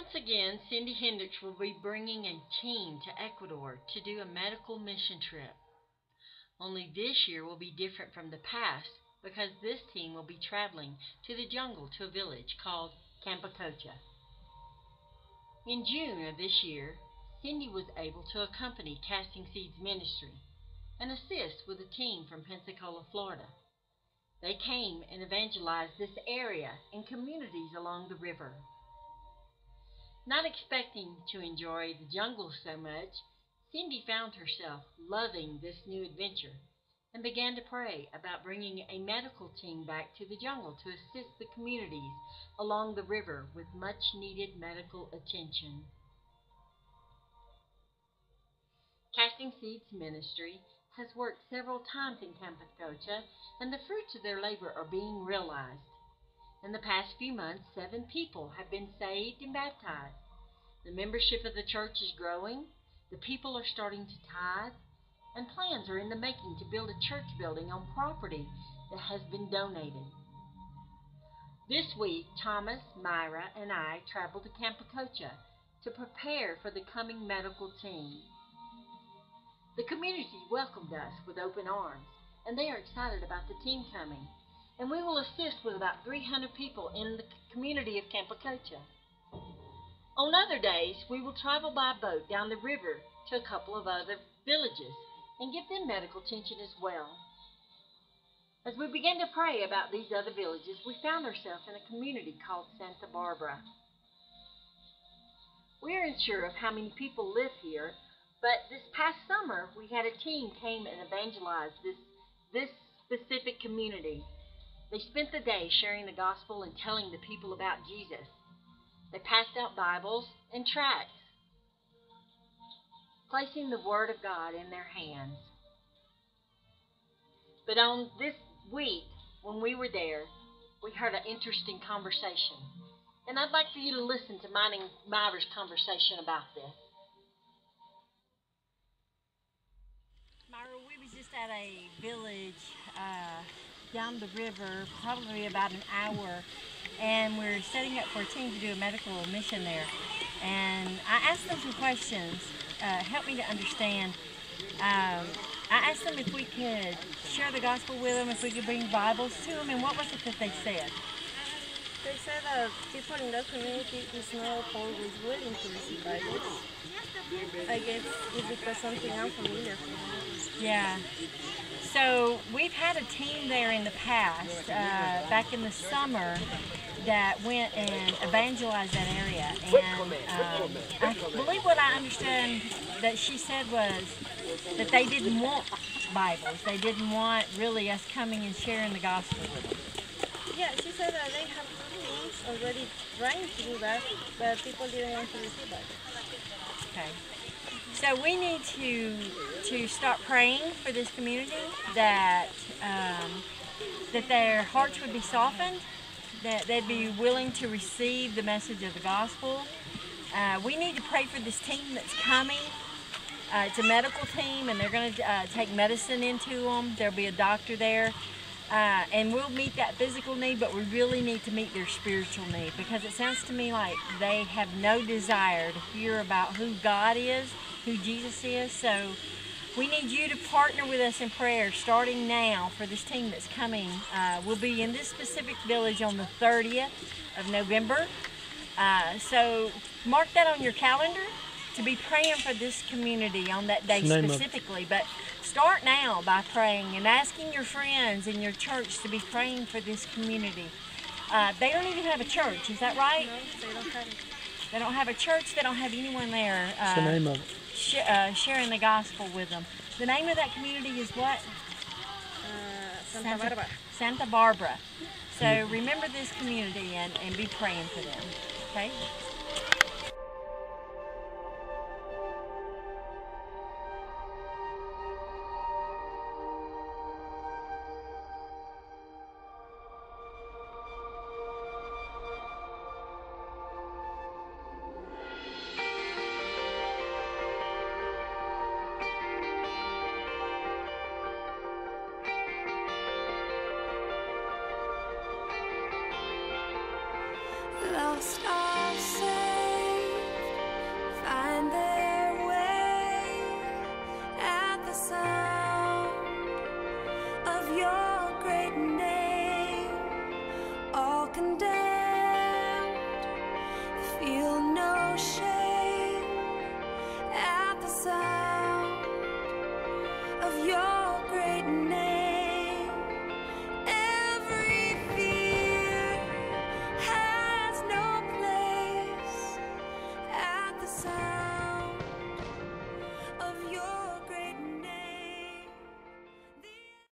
Once again, Cindy Hendricks will be bringing a team to Ecuador to do a medical mission trip. Only this year will be different from the past because this team will be traveling to the jungle to a village called Campococha. In June of this year, Cindy was able to accompany Casting Seeds Ministry and assist with a team from Pensacola, Florida. They came and evangelized this area and communities along the river. Not expecting to enjoy the jungle so much, Cindy found herself loving this new adventure and began to pray about bringing a medical team back to the jungle to assist the communities along the river with much needed medical attention. Casting Seeds Ministry has worked several times in Campococha, and the fruits of their labor are being realized. In the past few months, 7 people have been saved and baptized. The membership of the church is growing, the people are starting to tithe, and plans are in the making to build a church building on property that has been donated. This week, Thomas, Myra, and I traveled to Campococha to prepare for the coming medical team. The community welcomed us with open arms, and they are excited about the team coming, and we will assist with about 300 people in the community of Campococha. On other days, we will travel by boat down the river to a couple of other villages and give them medical attention as well. As we began to pray about these other villages, we found ourselves in a community called Santa Barbara. We aren't sure of how many people live here, but this past summer we had a team came and evangelized this specific community. They spent the day sharing the gospel and telling the people about Jesus. They passed out Bibles and tracts, placing the Word of God in their hands. But on this week, when we were there, we heard an interesting conversation. And I'd like for you to listen to mine and Myra's conversation about this. Myra, we was just at a village down the river, probably about an hour, and we're setting up for a team to do a medical mission there. And I asked them some questions, help me to understand. I asked them if we could share the gospel with them, if we could bring Bibles to them, and what was it that they said? They said that people in that community is not always willing to receive Bibles. I guess it's because something unfamiliar for them. Yeah. So we've had a team there in the past, back in the summer, that went and evangelized that area. And I believe what I understand that she said was that they didn't want Bibles. They didn't want really us coming and sharing the gospel with them. Yeah, she said that they have teams already trying to do that, but people didn't want to receive Bibles. Okay. So we need to start praying for this community, that that their hearts would be softened, that they'd be willing to receive the message of the gospel. We need to pray for this team that's coming. It's a medical team, and they're going to take medicine into them. There'll be a doctor there. And we'll meet that physical need, but we really need to meet their spiritual need, because it sounds to me like they have no desire to hear about who God is, who Jesus is. So we need you to partner with us in prayer starting now for this team that's coming. We'll be in this specific village on the 30th of November. So mark that on your calendar to be praying for this community on that day specifically. But start now by praying and asking your friends in your church to be praying for this community. They don't even have a church, is that right? No, they don't have it. They don't have a church, they don't have anyone there What's the name of it? Sharing the gospel with them. The name of that community is what? Santa Barbara. Santa Barbara. So remember this community and be praying for them, okay? Lost our say side.